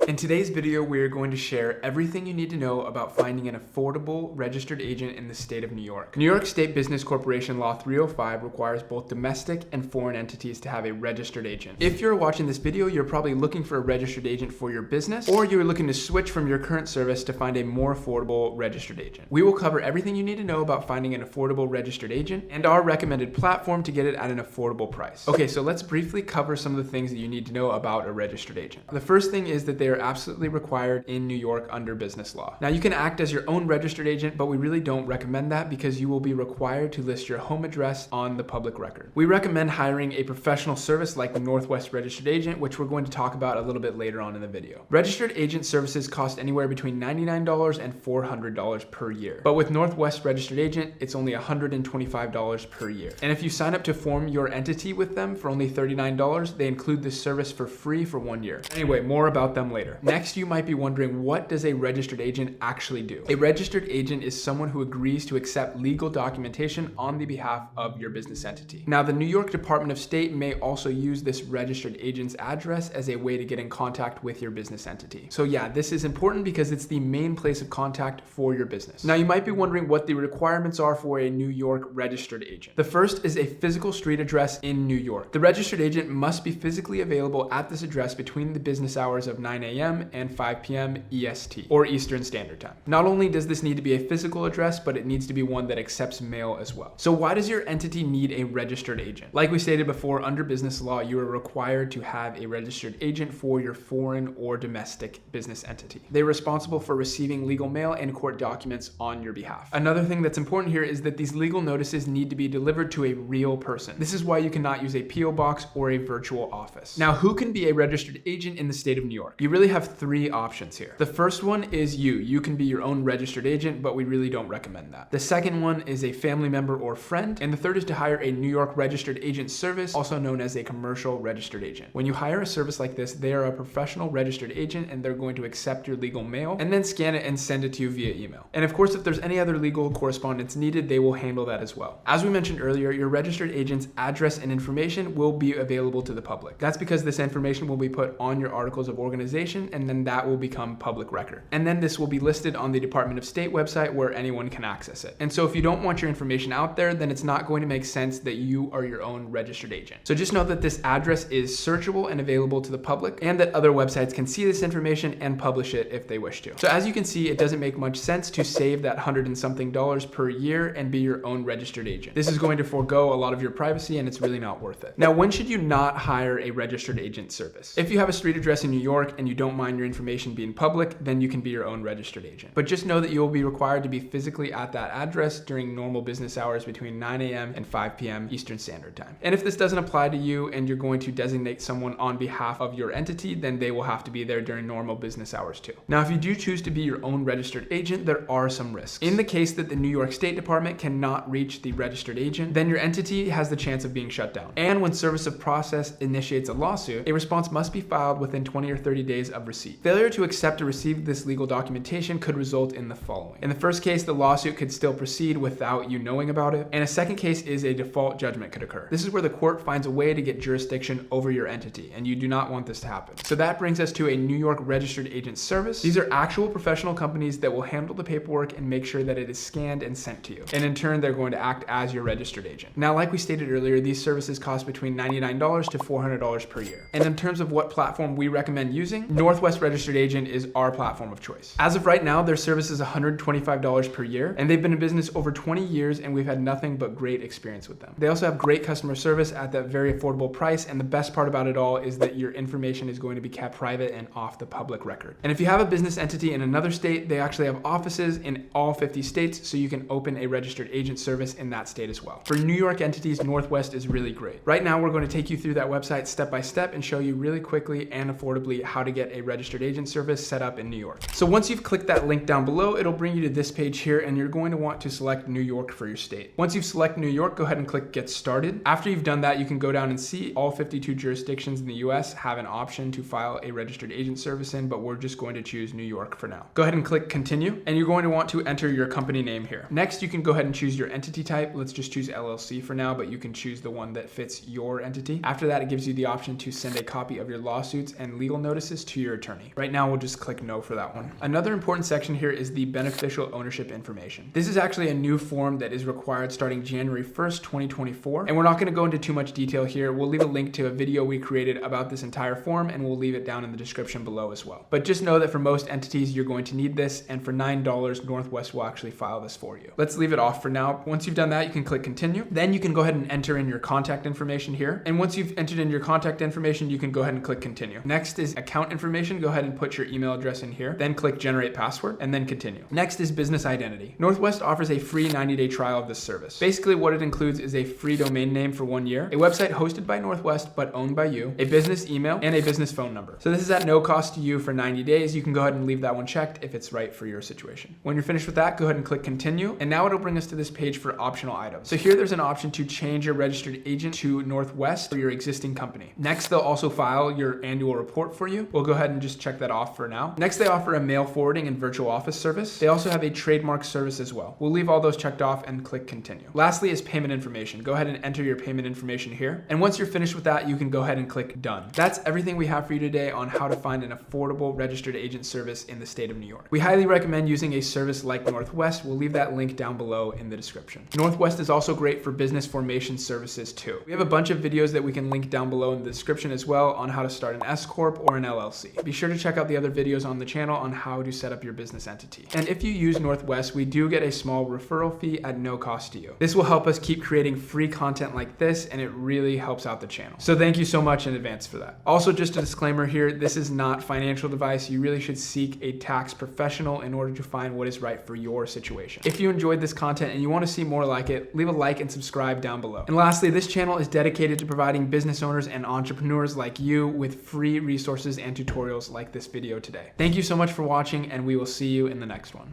In today's video, we are going to share everything you need to know about finding an affordable registered agent in the state of New York. New York State Business Corporation Law 305 requires both domestic and foreign entities to have a registered agent. If you're watching this video, you're probably looking for a registered agent for your business, or you're looking to switch from your current service to find a more affordable registered agent. We will cover everything you need to know about finding an affordable registered agent and our recommended platform to get it at an affordable price. Okay, so let's briefly cover some of the things that you need to know about a registered agent. The first thing is that they are absolutely required in New York under business law. Now, you can act as your own registered agent, but we really don't recommend that because you will be required to list your home address on the public record. We recommend hiring a professional service like the Northwest Registered Agent, which we're going to talk about a little bit later on in the video. Registered agent services cost anywhere between $99 and $400 per year. But with Northwest Registered Agent, it's only $125 per year. And if you sign up to form your entity with them for only $39, they include this service for free for 1 year. Anyway, more about them later. Next, you might be wondering, what does a registered agent actually do? A registered agent is someone who agrees to accept legal documentation on the behalf of your business entity. Now, the New York Department of State may also use this registered agent's address as a way to get in contact with your business entity. So yeah, this is important because it's the main place of contact for your business. Now, you might be wondering what the requirements are for a New York registered agent. The first is a physical street address in New York. The registered agent must be physically available at this address between the business hours of 9 a.m. and 5 p.m. EST, or Eastern Standard Time. Not only does this need to be a physical address, but it needs to be one that accepts mail as well. So why does your entity need a registered agent? Like we stated before, under business law, you are required to have a registered agent for your foreign or domestic business entity. They're responsible for receiving legal mail and court documents on your behalf. Another thing that's important here is that these legal notices need to be delivered to a real person. This is why you cannot use a PO box or a virtual office. Now, who can be a registered agent in the state of New York? You really have three options here. The first one is you. You can be your own registered agent, but we really don't recommend that. The second one is a family member or friend. And the third is to hire a New York registered agent service, also known as a commercial registered agent. When you hire a service like this, they are a professional registered agent and they're going to accept your legal mail and then scan it and send it to you via email. And of course, if there's any other legal correspondence needed, they will handle that as well. As we mentioned earlier, your registered agent's address and information will be available to the public. That's because this information will be put on your articles of organization, and then that will become public record. And then this will be listed on the Department of State website where anyone can access it. And so if you don't want your information out there, then it's not going to make sense that you are your own registered agent. So just know that this address is searchable and available to the public, and that other websites can see this information and publish it if they wish to. So as you can see, it doesn't make much sense to save that $100 and something per year and be your own registered agent. This is going to forego a lot of your privacy, and it's really not worth it. Now, when should you not hire a registered agent service? If you have a street address in New York and you don't mind your information being public, then you can be your own registered agent. But just know that you will be required to be physically at that address during normal business hours between 9 a.m. and 5 p.m. Eastern Standard Time. And if this doesn't apply to you and you're going to designate someone on behalf of your entity, then they will have to be there during normal business hours too. Now, if you do choose to be your own registered agent, there are some risks. In the case that the New York State Department cannot reach the registered agent, then your entity has the chance of being shut down. And when Service of Process initiates a lawsuit, a response must be filed within 20 or 30 days of receipt. Failure to accept or receive this legal documentation could result in the following. In the first case, the lawsuit could still proceed without you knowing about it. And a second case is a default judgment could occur. This is where the court finds a way to get jurisdiction over your entity, and you do not want this to happen. So that brings us to a New York registered agent service. These are actual professional companies that will handle the paperwork and make sure that it is scanned and sent to you. And in turn, they're going to act as your registered agent. Now, like we stated earlier, these services cost between $99 to $400 per year. And in terms of what platform we recommend using, Northwest Registered Agent is our platform of choice. As of right now, their service is $125 per year, and they've been in business over 20 years, and we've had nothing but great experience with them. They also have great customer service at that very affordable price, and the best part about it all is that your information is going to be kept private and off the public record. And if you have a business entity in another state, they actually have offices in all 50 states, so you can open a registered agent service in that state as well. For New York entities, Northwest is really great. Right now, we're going to take you through that website step by step and show you really quickly and affordably how to get a registered agent service set up in New York. So once you've clicked that link down below, it'll bring you to this page here, and you're going to want to select New York for your state. Once you've selected New York, go ahead and click Get Started. After you've done that, you can go down and see all 52 jurisdictions in the US have an option to file a registered agent service in, but we're just going to choose New York for now. Go ahead and click Continue, and you're going to want to enter your company name here. Next, you can go ahead and choose your entity type. Let's just choose LLC for now, but you can choose the one that fits your entity. After that, it gives you the option to send a copy of your lawsuits and legal notices to to your attorney. Right now, we'll just click no for that one. Another important section here is the beneficial ownership information. This is actually a new form that is required starting January 1st, 2024. And we're not going to go into too much detail here. We'll leave a link to a video we created about this entire form, and we'll leave it down in the description below as well. But just know that for most entities, you're going to need this, and for $9, Northwest will actually file this for you. Let's leave it off for now. Once you've done that, you can click continue. Then you can go ahead and enter in your contact information here. And once you've entered in your contact information, you can go ahead and click continue. Next is account information. Go ahead and put your email address in here. Then click generate password and then continue. Next is business identity. Northwest offers a free 90-day trial of this service. Basically, what it includes is a free domain name for 1 year, a website hosted by Northwest but owned by you, a business email, and a business phone number. So this is at no cost to you for 90 days. You can go ahead and leave that one checked if it's right for your situation. When you're finished with that, go ahead and click continue. And now it'll bring us to this page for optional items. So here there's an option to change your registered agent to Northwest for your existing company. Next, they'll also file your annual report for you. We'll go ahead and just check that off for now. Next, they offer a mail forwarding and virtual office service. They also have a trademark service as well. We'll leave all those checked off and click continue. Lastly is payment information. Go ahead and enter your payment information here. And once you're finished with that, you can go ahead and click done. That's everything we have for you today on how to find an affordable registered agent service in the state of New York. We highly recommend using a service like Northwest. We'll leave that link down below in the description. Northwest is also great for business formation services too. We have a bunch of videos that we can link down below in the description as well on how to start an S Corp or an LLC. Be sure to check out the other videos on the channel on how to set up your business entity. And if you use Northwest, we do get a small referral fee at no cost to you. This will help us keep creating free content like this, and it really helps out the channel. So thank you so much in advance for that. Also, just a disclaimer here, this is not financial advice. You really should seek a tax professional in order to find what is right for your situation. If you enjoyed this content and you want to see more like it, leave a like and subscribe down below. And lastly, this channel is dedicated to providing business owners and entrepreneurs like you with free resources and tutorials like this video today. Thank you so much for watching, and we will see you in the next one.